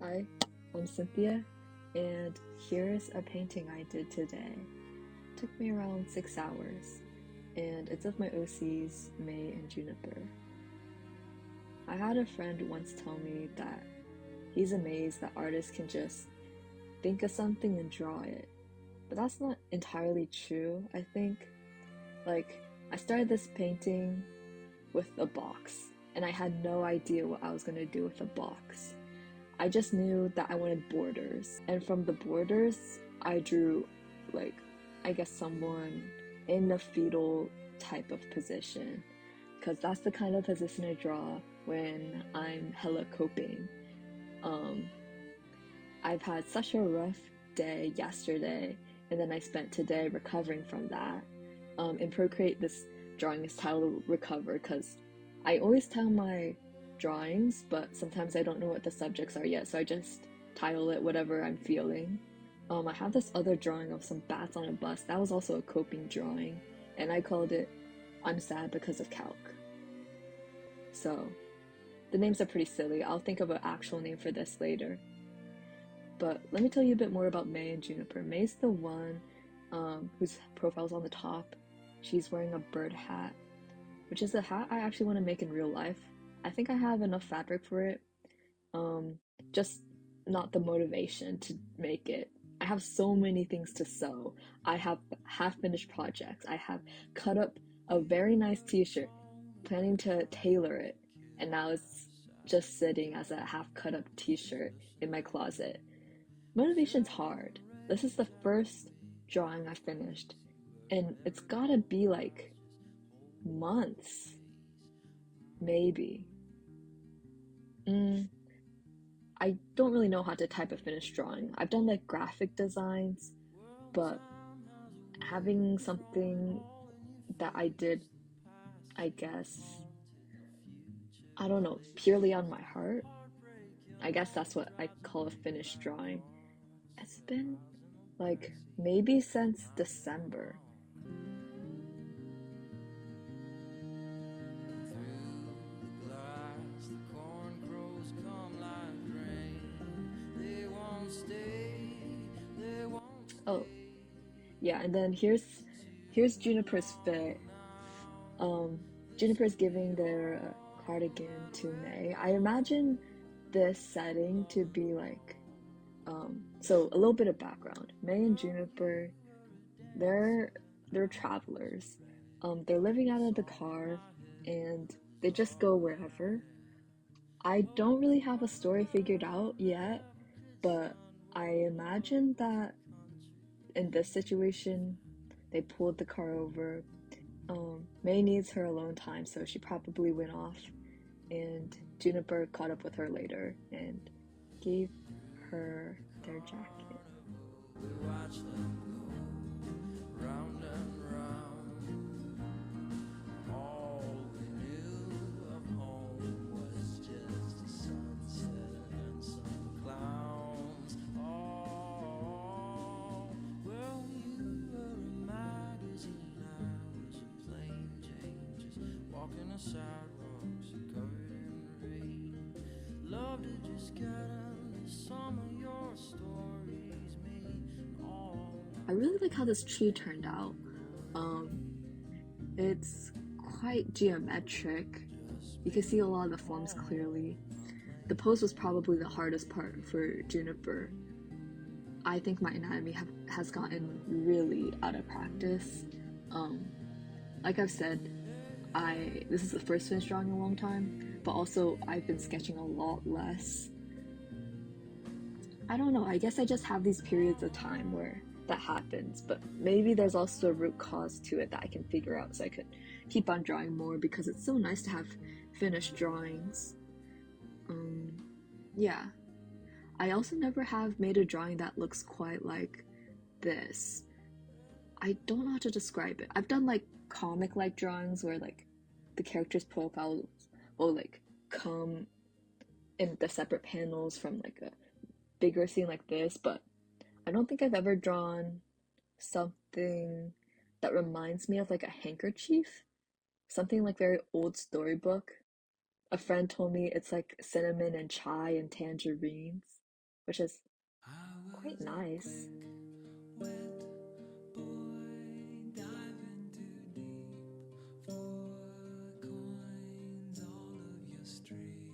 Hi, I'm Cynthia, and here's a painting I did today. It took me around 6 hours, and it's of my OCs, May and Juniper. I had a friend once tell me that he's amazed that artists can just think of something and draw it. But that's not entirely true, I think. Like, I started this painting with a box, and I had no idea what I was going to do with a box. I just knew that I wanted borders, and from the borders, I drew, like, I guess someone in the fetal type of position, because that's the kind of position I draw when I'm hella coping. Um, I've had such a rough day yesterday, and then I spent today recovering from that. In Procreate, this drawing is titled Recover because I always tell my drawings, but sometimes I don't know what the subjects are yet, so I just title it whatever I'm feeling. I have this other drawing of some bats on a bus. That was also a coping drawing, and I called it I'm Sad Because of Calc. So, the names are pretty silly. I'll think of an actual name for this later. But let me tell you a bit more about May and Juniper. May's the one whose profile's on the top. She's wearing a bird hat, which is a hat I actually want to make in real life. I think I have enough fabric for it, just not the motivation to make it. I have so many things to sew. I have half-finished projects. I have cut up a very nice t-shirt, planning to tailor it, and now it's just sitting as a half cut up t-shirt in my closet. Motivation's hard. This is the first drawing I finished, and it's gotta be like months, maybe. I don't really know how to type a finished drawing. I've done like graphic designs, but having something that I did, I guess, I don't know, purely on my heart, I guess that's what I call a finished drawing. It's been like maybe since December. Oh, yeah, and then here's Juniper's fit. Um, Juniper's giving their cardigan to May. I imagine this setting to be like, so a little bit of background. May and Juniper, they're they're travelers. They're living out of the car, and they just go wherever. I don't really have a story figured out yet, but I imagine that in this situation, they pulled the car over. May needs her alone time, so she probably went off, and Juniper caught up with her later and gave her their jacket. Sidewalks covered in rain. Love to just get into some of your stories, me all. I really like how this tree turned out. Um, it's quite geometric. You can see a lot of the forms clearly. The pose was probably the hardest part for Juniper. I think my anatomy has gotten really out of practice. Um, like I've said, this is the first finished drawing in a long time, but also I've been sketching a lot less. I don't know, I guess I just have these periods of time where that happens, but maybe there's also a root cause to it that I can figure out so I could keep on drawing more because it's so nice to have finished drawings. Yeah. I also never have made a drawing that looks quite like this. I don't know how to describe it. I've done like comic like drawings where like the character's profiles will like come in the separate panels from like a bigger scene like this, but I don't think I've ever drawn something that reminds me of like a handkerchief, something like very old storybook. A friend told me it's like cinnamon and chai and tangerines. which is I quite was a nice. quick, wet boy diving too deep for coins. All of your streets